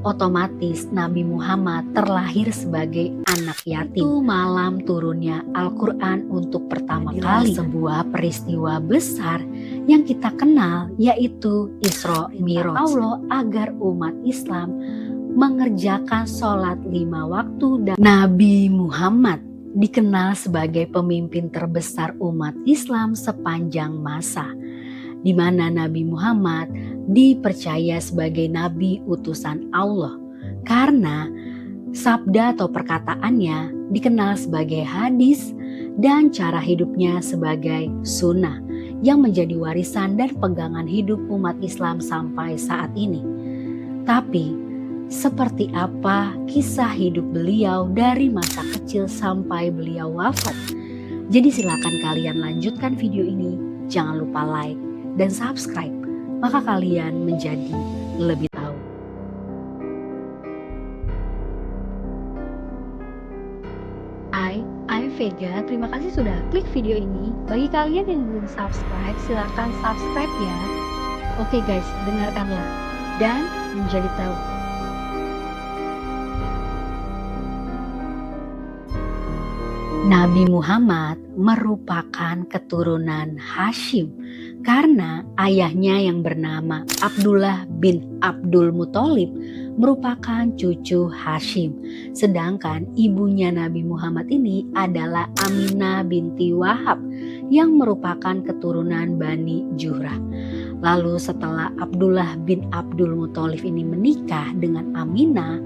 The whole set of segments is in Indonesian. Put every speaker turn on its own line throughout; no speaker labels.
Otomatis Nabi Muhammad terlahir sebagai anak yatim. Itu malam turunnya Al-Quran untuk pertama kali. Sebuah peristiwa besar yang kita kenal yaitu Isra Mi'raj. Allah agar umat Islam mengerjakan sholat 5 waktu dan Nabi Muhammad dikenal sebagai pemimpin terbesar umat Islam sepanjang masa, di mana Nabi Muhammad dipercaya sebagai nabi utusan Allah karena sabda atau perkataannya dikenal sebagai hadis dan cara hidupnya sebagai sunnah yang menjadi warisan dan pegangan hidup umat Islam sampai saat ini. Tapi seperti apa kisah hidup beliau dari masa kecil sampai beliau wafat? Jadi silakan kalian lanjutkan video ini, jangan lupa like dan subscribe, maka kalian menjadi lebih tahu. I'm Vega, terima kasih sudah klik video ini. Bagi kalian yang belum subscribe, silakan subscribe ya. Oke guys, dengarkanlah dan menjadi tahu. Nabi Muhammad merupakan keturunan Hashim karena ayahnya yang bernama Abdullah bin Abdul Muthalib merupakan cucu Hashim. Sedangkan ibunya Nabi Muhammad ini adalah Aminah binti Wahab yang merupakan keturunan Bani Juhrah. Lalu setelah Abdullah bin Abdul Muthalib ini menikah dengan Aminah,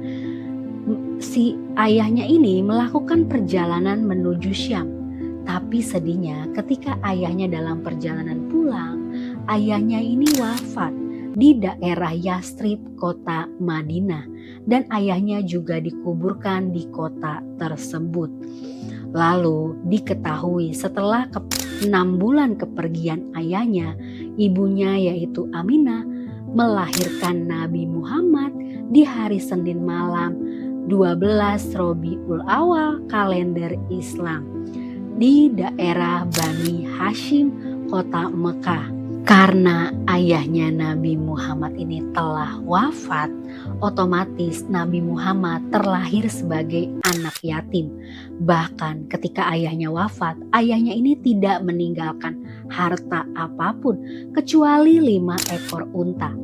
si ayahnya ini melakukan perjalanan menuju Syam. Tapi sedihnya ketika ayahnya dalam perjalanan pulang, ayahnya ini wafat di daerah Yastrib, kota Madinah, dan ayahnya juga dikuburkan di kota tersebut. Lalu diketahui setelah 6 bulan kepergian ayahnya, ibunya yaitu Aminah melahirkan Nabi Muhammad di hari Senin malam 12 Rabiul Awal kalender Islam di daerah Bani Hashim, kota Mekah. Karena ayahnya Nabi Muhammad ini telah wafat, otomatis Nabi Muhammad terlahir sebagai anak yatim. Bahkan ketika ayahnya wafat, ayahnya ini tidak meninggalkan harta apapun kecuali 5 ekor unta.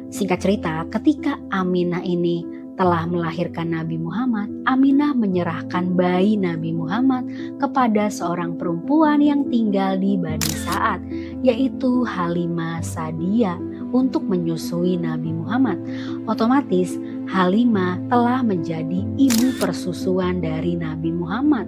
Singkat cerita, ketika Aminah ini telah melahirkan Nabi Muhammad, Aminah menyerahkan bayi Nabi Muhammad kepada seorang perempuan yang tinggal di Bani Sa'ad, yaitu Halimah Sa'diyah, untuk menyusui Nabi Muhammad. Otomatis Halimah telah menjadi ibu persusuan dari Nabi Muhammad.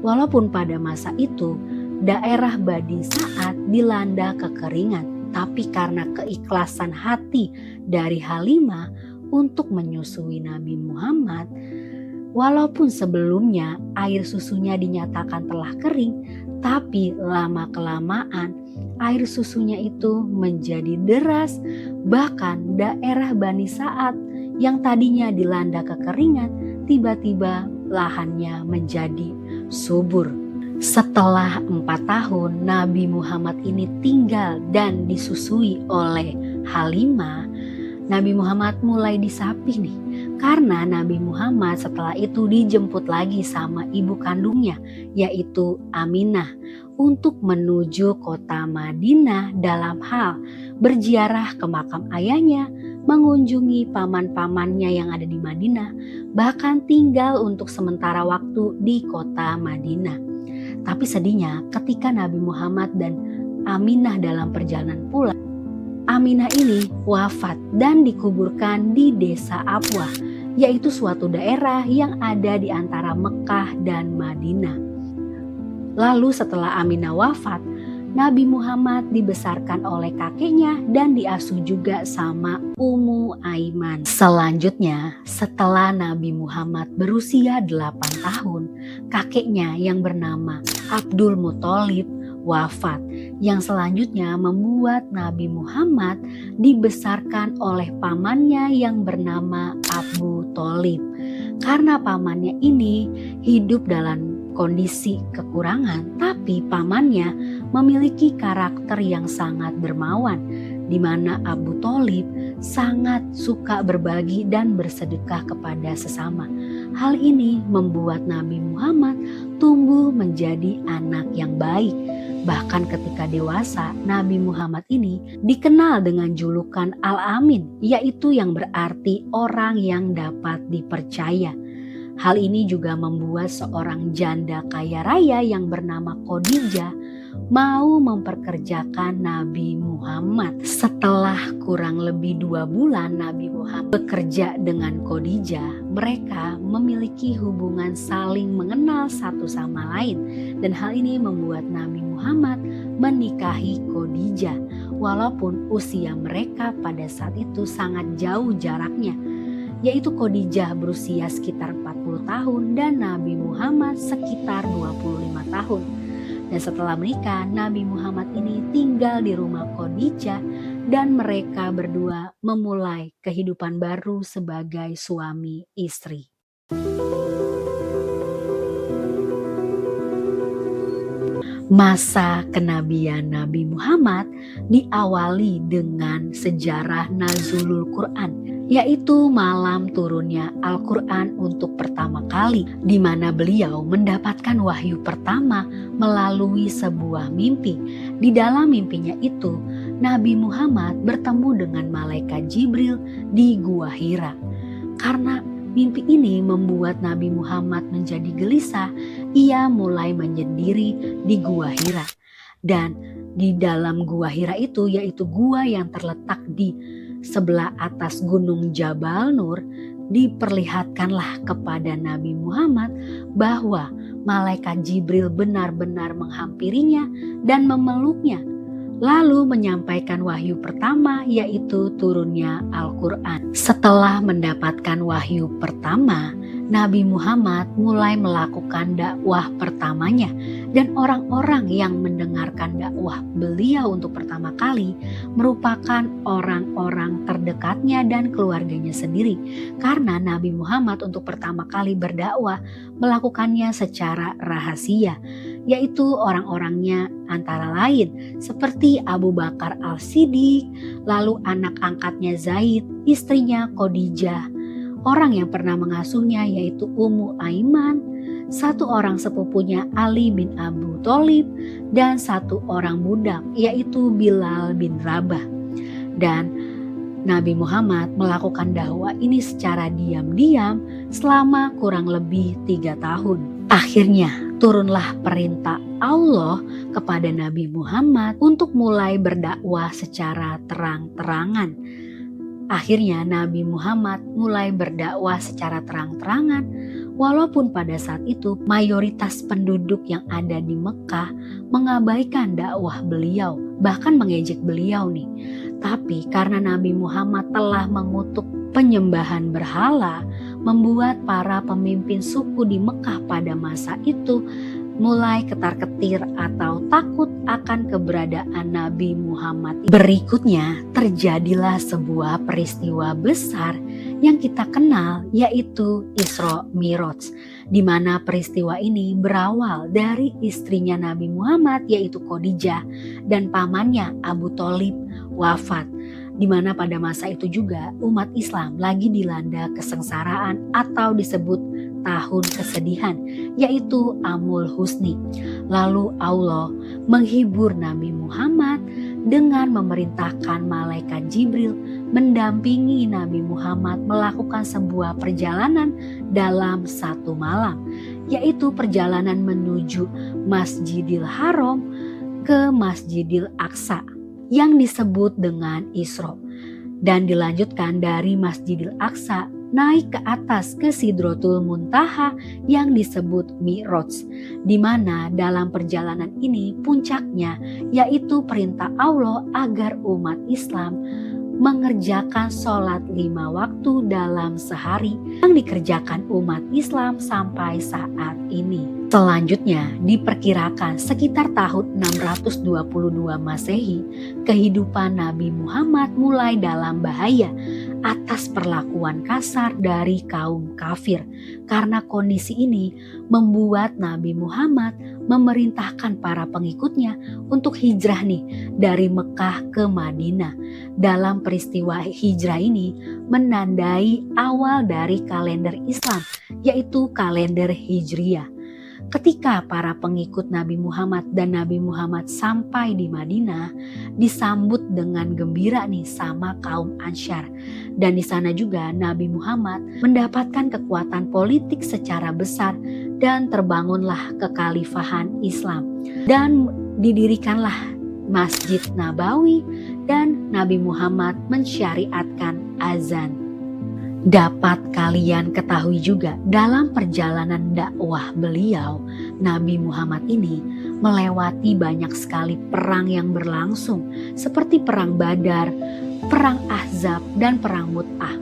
Walaupun pada masa itu daerah Bani Sa'ad dilanda kekeringan, tapi karena keikhlasan hati dari Halimah untuk menyusui Nabi Muhammad, walaupun sebelumnya air susunya dinyatakan telah kering, tapi lama-kelamaan air susunya itu menjadi deras. Bahkan daerah Bani Sa'ad yang tadinya dilanda kekeringan, tiba-tiba lahannya menjadi subur. Setelah 4 tahun Nabi Muhammad ini tinggal dan disusui oleh Halimah, Nabi Muhammad mulai disapih nih, karena Nabi Muhammad setelah itu dijemput lagi sama ibu kandungnya yaitu Aminah untuk menuju kota Madinah dalam hal berziarah ke makam ayahnya, mengunjungi paman-pamannya yang ada di Madinah, bahkan tinggal untuk sementara waktu di kota Madinah. Tapi sedihnya ketika Nabi Muhammad dan Aminah dalam perjalanan pulang, Aminah ini wafat dan dikuburkan di desa Abwah, yaitu suatu daerah yang ada di antara Mekah dan Madinah. Lalu setelah Aminah wafat, Nabi Muhammad dibesarkan oleh kakeknya dan diasuh juga sama Ummu Aiman. Selanjutnya, setelah Nabi Muhammad berusia 8 tahun, kakeknya yang bernama Abdul Muthalib wafat, yang selanjutnya membuat Nabi Muhammad dibesarkan oleh pamannya yang bernama Abu Thalib. Karena pamannya ini hidup dalam kondisi kekurangan, tapi pamannya memiliki karakter yang sangat dermawan di mana Abu Tholib sangat suka berbagi dan bersedekah kepada sesama. Hal ini membuat Nabi Muhammad tumbuh menjadi anak yang baik. Bahkan ketika dewasa, Nabi Muhammad ini dikenal dengan julukan Al-Amin, yaitu yang berarti orang yang dapat dipercaya. Hal ini juga membuat seorang janda kaya raya yang bernama Khadijah mau memperkerjakan Nabi Muhammad. Setelah kurang lebih 2 bulan Nabi Muhammad bekerja dengan Khadijah, mereka memiliki hubungan saling mengenal satu sama lain, dan hal ini membuat Nabi Muhammad menikahi Khadijah walaupun usia mereka pada saat itu sangat jauh jaraknya, yaitu Khadijah berusia sekitar 40 tahun dan Nabi Muhammad sekitar 25 tahun. Dan setelah menikah, Nabi Muhammad ini tinggal di rumah Khadijah dan mereka berdua memulai kehidupan baru sebagai suami istri. Masa kenabian Nabi Muhammad diawali dengan sejarah Nuzulul Quran, yaitu malam turunnya Al-Quran untuk pertama kali, di mana beliau mendapatkan wahyu pertama melalui sebuah mimpi. Di dalam mimpinya itu, Nabi Muhammad bertemu dengan malaikat Jibril di Gua Hira. Karena mimpi ini membuat Nabi Muhammad menjadi gelisah, ia mulai menyendiri di Gua Hira. Dan di dalam Gua Hira itu, yaitu gua yang terletak di sebelah atas gunung Jabal Nur, diperlihatkanlah kepada Nabi Muhammad bahwa malaikat Jibril benar-benar menghampirinya dan memeluknya, lalu menyampaikan wahyu pertama, yaitu turunnya Al-Quran. Setelah mendapatkan wahyu pertama, Nabi Muhammad mulai melakukan dakwah pertamanya, dan orang-orang yang mendengarkan dakwah beliau untuk pertama kali merupakan orang-orang terdekatnya dan keluarganya sendiri. Karena Nabi Muhammad untuk pertama kali berdakwah melakukannya secara rahasia, yaitu orang-orangnya antara lain seperti Abu Bakar Al-Siddiq, lalu anak angkatnya Zaid, istrinya Khadijah, orang yang pernah mengasuhnya yaitu Ummu Aiman, satu orang sepupunya Ali bin Abu Tholib, dan satu orang budak yaitu Bilal bin Rabah. Dan Nabi Muhammad melakukan dakwah ini secara diam-diam selama kurang lebih 3 tahun. Akhirnya turunlah perintah Allah kepada Nabi Muhammad untuk mulai berdakwah secara terang-terangan. Akhirnya Nabi Muhammad mulai berdakwah secara terang-terangan, walaupun pada saat itu mayoritas penduduk yang ada di Mekah mengabaikan dakwah beliau, bahkan mengejek beliau nih. Tapi karena Nabi Muhammad telah mengutuk penyembahan berhala, membuat para pemimpin suku di Mekah pada masa itu mulai ketar-ketir atau takut akan keberadaan Nabi Muhammad. Berikutnya terjadilah sebuah peristiwa besar yang kita kenal, yaitu Isra Mi'raj, di mana peristiwa ini berawal dari istrinya Nabi Muhammad yaitu Khadijah dan pamannya Abu Tholib wafat, di mana pada masa itu juga umat Islam lagi dilanda kesengsaraan atau disebut tahun kesedihan, yaitu Amul Husni. Lalu Allah menghibur Nabi Muhammad dengan memerintahkan malaikat Jibril mendampingi Nabi Muhammad melakukan sebuah perjalanan dalam 1 malam, yaitu perjalanan menuju Masjidil Haram ke Masjidil Aqsa yang disebut dengan Isra, dan dilanjutkan dari Masjidil Aqsa naik ke atas ke Sidratul Muntaha yang disebut Mi'raj, di mana dalam perjalanan ini puncaknya yaitu perintah Allah agar umat Islam mengerjakan sholat 5 waktu dalam sehari yang dikerjakan umat Islam sampai saat ini. Selanjutnya diperkirakan sekitar tahun 622 Masehi, kehidupan Nabi Muhammad mulai dalam bahaya. atas perlakuan kasar dari kaum kafir. Karena kondisi ini membuat Nabi Muhammad memerintahkan para pengikutnya untuk hijrah nih dari Mekah ke Madinah. Dalam peristiwa hijrah ini menandai awal dari kalender Islam, yaitu kalender Hijriyah. Ketika para pengikut Nabi Muhammad dan Nabi Muhammad sampai di Madinah, disambut dengan gembira nih sama kaum Ansyar. Dan di sana juga Nabi Muhammad mendapatkan kekuatan politik secara besar dan terbangunlah kekhalifahan Islam. Dan didirikanlah Masjid Nabawi dan Nabi Muhammad mensyariatkan azan. Dapat kalian ketahui juga dalam perjalanan dakwah beliau, Nabi Muhammad ini melewati banyak sekali perang yang berlangsung seperti perang Badar, perang Ahzab, dan perang Mu'tah.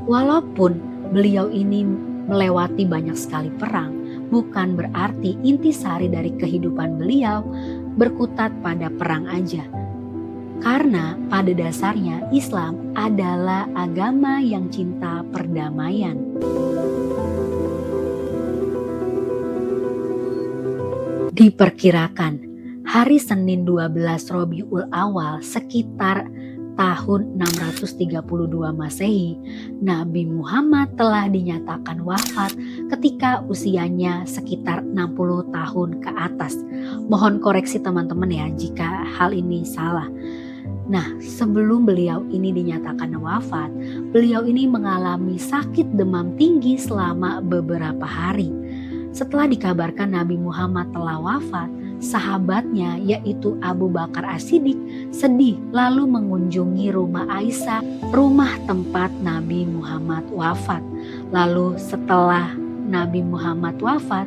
Walaupun beliau ini melewati banyak sekali perang, bukan berarti intisari dari kehidupan beliau berkutat pada perang aja. Karena pada dasarnya Islam adalah agama yang cinta perdamaian. Diperkirakan hari Senin 12 Rabiul Awal sekitar tahun 632 Masehi, Nabi Muhammad telah dinyatakan wafat ketika usianya sekitar 60 tahun ke atas. Mohon koreksi teman-teman ya jika hal ini salah. Nah, sebelum beliau ini dinyatakan wafat, beliau ini mengalami sakit demam tinggi selama beberapa hari. Setelah dikabarkan Nabi Muhammad telah wafat, sahabatnya yaitu Abu Bakar As-Siddiq sedih lalu mengunjungi rumah Aisyah, rumah tempat Nabi Muhammad wafat. Lalu setelah Nabi Muhammad wafat,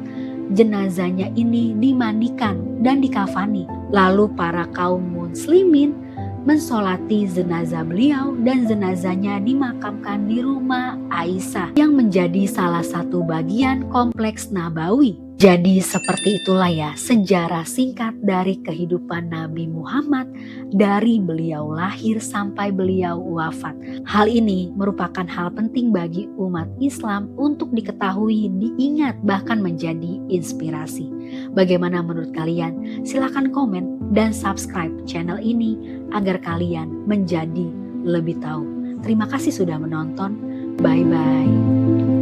jenazahnya ini dimandikan dan dikafani. Lalu para kaum muslimin mensolati jenazah beliau dan jenazahnya dimakamkan di rumah Aisyah yang menjadi salah satu bagian kompleks Nabawi. Jadi seperti itulah ya sejarah singkat dari kehidupan Nabi Muhammad dari beliau lahir sampai beliau wafat. Hal ini merupakan hal penting bagi umat Islam untuk diketahui, diingat, bahkan menjadi inspirasi. Bagaimana menurut kalian? Silahkan komen dan subscribe channel ini agar kalian menjadi lebih tahu. Terima kasih sudah menonton. Bye-bye.